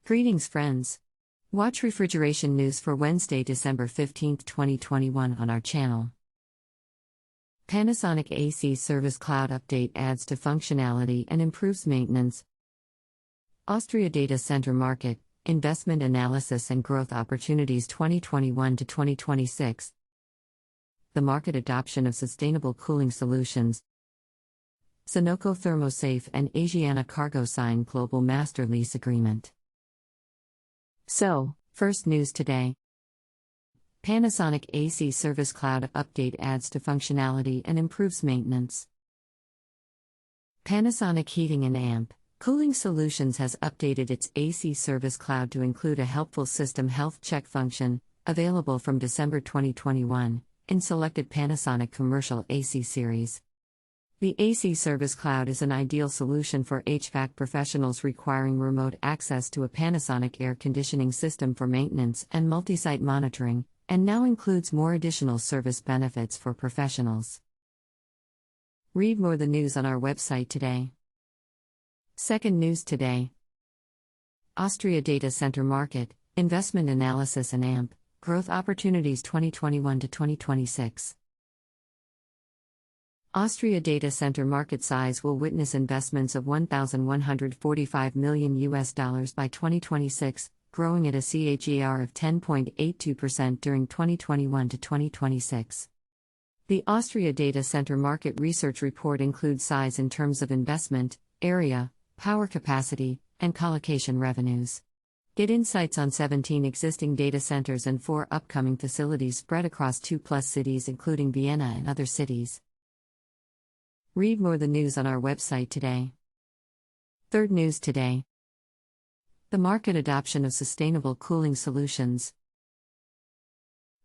Greetings, friends. Watch refrigeration news for Wednesday, December 15, 2021 on our channel. Panasonic AC Service Cloud update adds to functionality and improves maintenance. Austria data center market, investment analysis and growth opportunities 2021 to 2026. The market adoption of sustainable cooling solutions. Sonoco ThermoSafe and Asiana Cargo sign global master lease agreement. So, first news today. Panasonic AC Service Cloud update adds to functionality and improves maintenance. Panasonic Heating and Amp Cooling Solutions has updated its AC Service Cloud to include a helpful system health check function, available from December 2021, in selected Panasonic commercial AC series. The AC Service Cloud is an ideal solution for HVAC professionals requiring remote access to a Panasonic air conditioning system for maintenance and multi-site monitoring, and now includes more additional service benefits for professionals. Read more the news on our website today. Second news today. Austria data center market, investment analysis and AMP, growth opportunities 2021 to 2026. Austria data center market size will witness investments of $1,145 million by 2026, growing at a CAGR of 10.82% during 2021 to 2026. The Austria data center market research report includes size in terms of investment, area, power capacity, and colocation revenues. Get insights on 17 existing data centers and 4 upcoming facilities spread across 2+ cities including Vienna and other cities. Read more the news on our website today. Third news today. The market adoption of sustainable cooling solutions.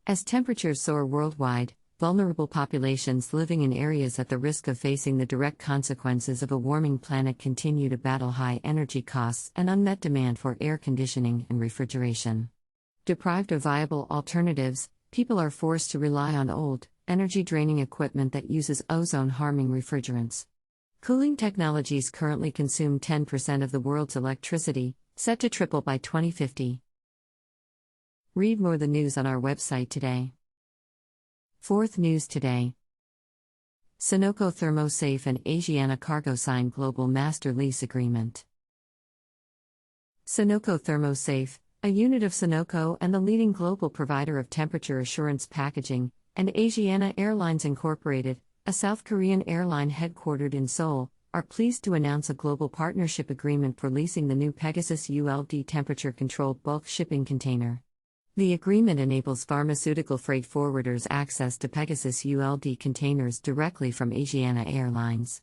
As temperatures soar worldwide, vulnerable populations living in areas at the risk of facing the direct consequences of a warming planet continue to battle high energy costs and unmet demand for air conditioning and refrigeration. Deprived of viable alternatives, people are forced to rely on old, energy-draining equipment that uses ozone-harming refrigerants. Cooling technologies currently consume 10% of the world's electricity, set to triple by 2050. Read more the news on our website today. Fourth news today. Sonoco ThermoSafe and Asiana Cargo sign global master lease agreement. Sonoco ThermoSafe, a unit of Sonoco and the leading global provider of temperature assurance packaging, and Asiana Airlines Incorporated, a South Korean airline headquartered in Seoul, are pleased to announce a global partnership agreement for leasing the new Pegasus ULD temperature-controlled bulk shipping container. The agreement enables pharmaceutical freight forwarders access to Pegasus ULD containers directly from Asiana Airlines.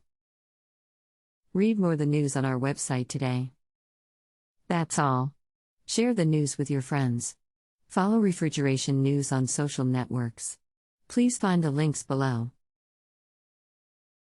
Read more the news on our website today. That's all. Share the news with your friends. Follow refrigeration news on social networks. Please find the links below.